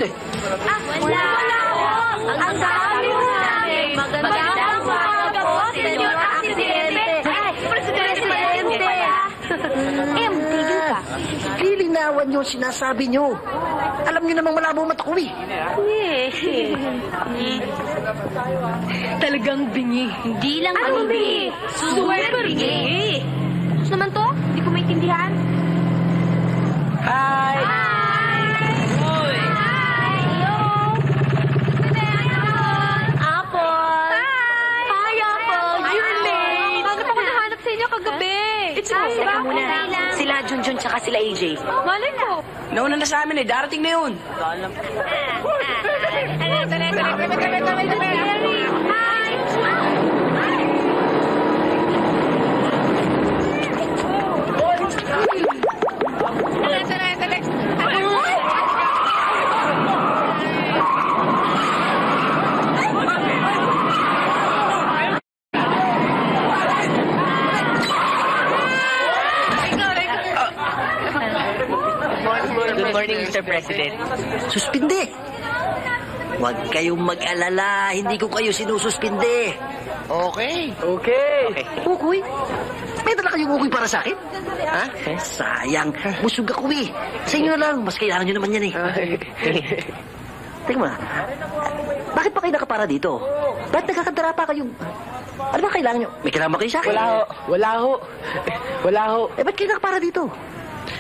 presidente? Wala. Ang dami mo namin. Magandang umaga po, Senyor Presidente. Presidente. Tigil ka. Lilinawan niyo ang sinasabi niyo. Alam niyo namang malabo mata ko eh. Talagang bingi. Hindi lang bingi. Super bingi. Ano naman to? Hindi ko maintindihan. Hi! Teka muna. Sila Junjun tsaka sila AJ. Malay mo. Nauna na sa amin eh. Darating na yun. Good morning, Mr. President. Suspinde. Huwag kayong mag-alala. Hindi ko kayo sinususpinde. Okay. Ukoy? May dala kayong ukoy para sa akin? Ha? Sayang. Busog ako eh. Sa inyo lang. Mas kailangan nyo naman yan eh. Teka mo na. Bakit pa kayo nakapara dito? Ba't nagkakadara pa kayong... Ano ba kailangan nyo? May kailangan ba kayo sa akin? Wala ho. Eh, ba't kayo nakapara dito?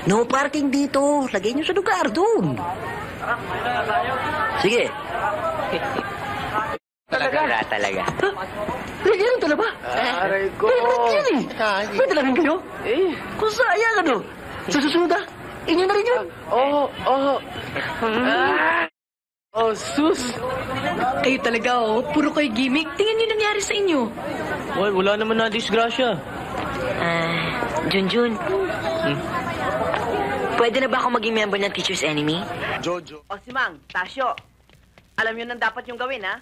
No parking dito. Lagay nyo sa lugar doon. Sige. Talaga. Lagyan lang talaga. Aray ko. Yan eh. May dala rin kayo? Kung sayang ano. Sa susunod inyo na rin yun. Oh, sus. Kayo talaga, puro kayo gimmick. Tingnan niyo nangyari sa inyo. Wala naman na disgrasya. Junjun. Pwede na ba ako maging member ng Teacher's Enemy? Jojo. O si Mang, Tasyo, alam yun ang dapat yung gawin, ha?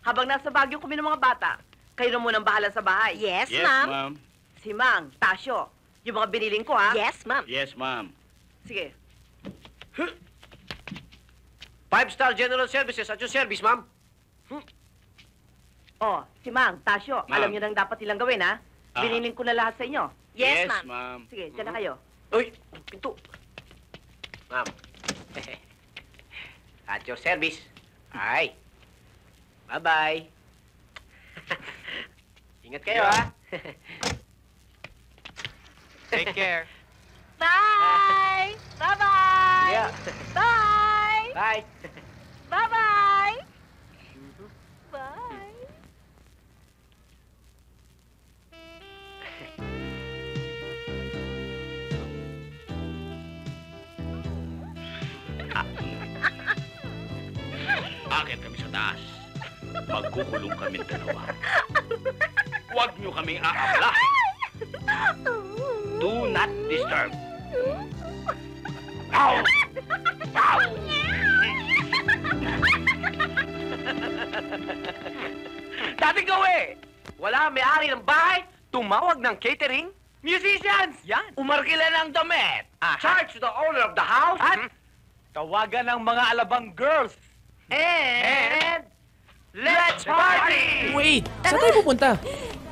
Habang nasa Baguio kami ng mga bata, kayo na munang bahala sa bahay. Yes, ma'am. Si Mang, Tasyo, yung mga biniling ko, ha? Yes, ma'am. Yes, ma'am. Sige. 5-star General Services at your service, ma'am. O, si Mang, Tasyo, Ma'am. alam yun ang dapat nilang gawin, ha? Biniling ko na lahat sa inyo. Yes, ma'am. Sige, dyan na kayo. Uy, pinto. Ma'am. At your service. Ay. Bye-bye. Ingat kayo, ha? Take care. Bye! Bye-bye! Yeah. Bye! Bye. Bye-bye! Bye! Akit kami sa taas. Magkukulong kami dalawa. Huwag niyo kaming aabla. Do not disturb. Ow! Ow! Dating gawin! Wala may-ari ng bahay, tumawag ng catering, musicians! Yan. Umarkila ng damit! Aha. Charge to the owner of the house! At tawagan ng mga alabang girls. And let's party! Wait! Saan tayo pupunta?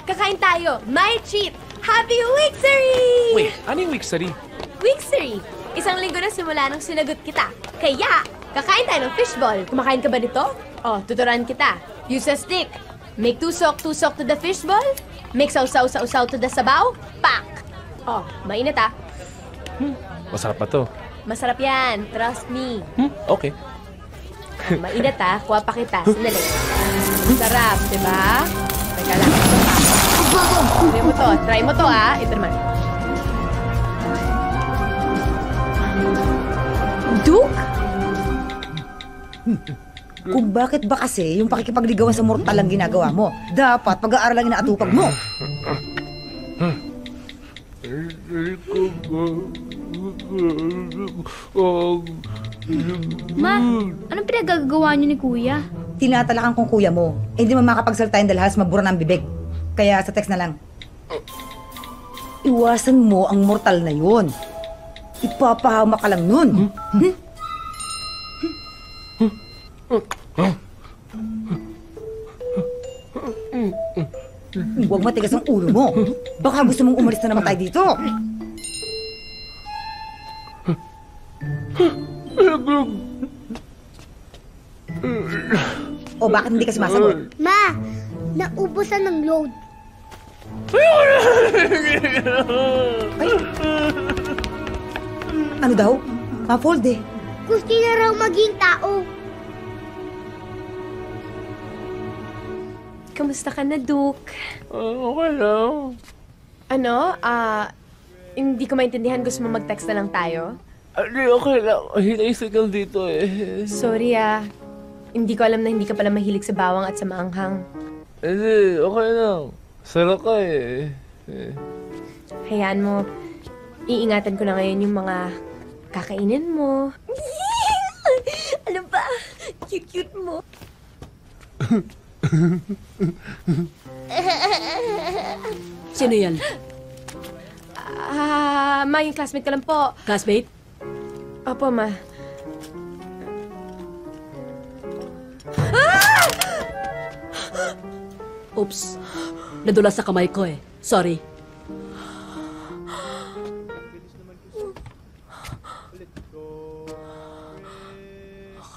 Kakain tayo. My treat. Happy Wixery! Wait, ano yung Wixery? Wixery. Isang linggo na simula nung sinagot kita. Kaya, kakain tayo ng fishball. Kumakain ka ba nito? Oh, tuturuan kita. Use a stick. Make tusok to the fishball. Make sausaw to the sabaw. Pak! Oh, mainit ah. Masarap ba to? Masarap yan. Trust me. Okay. Mainit ah. Kuha pa kita. Sandali. Sarap, diba? Teka lang. Try mo to ah. Ito naman. Duke? Kung bakit ba kasi yung pakikipagligawan sa mortal ang ginagawa mo, dapat pag-aaralan na atupag mo. Ma, anong pinagagawa niyo ni Kuya? Tinatalakan kong kuya mo. Eh, hindi mo makapagsalita yung dalhas, mabura ng bibig. Kaya sa text na lang. Iwasan mo ang mortal na yun. Ipapahama ka lang nun. Huwag matigas ang ulo mo. Baka gusto mong umalis na naman tayo dito. O bakit hindi ka sumasagot? Ma, naubusan ng load. Ano daw? Ma-fold eh. Gusto na raw maging tao. Kamusta ka na, Duke? Okay lang. Ano? Hindi ko maintindihan. Gusto mo mag-text na lang tayo? Hindi, okay lang. Hinaisig lang dito eh. Sorry, Hindi ko alam na hindi ka pala mahilig sa bawang at sa maanghang. Hindi, okay lang. Sarap ka eh. Hayaan mo, iingatan ko na ngayon yung mga kakainin mo. Ano ba? Cute-cute mo. Sino yan? Ma, yung classmate ko lang po. Classmate? Opo, ma. Oops. Nadulas sa kamay ko eh. Sorry.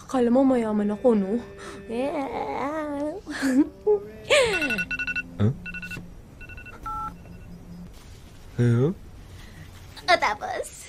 Akala mo mayaman ako, no? Huh? At tapos,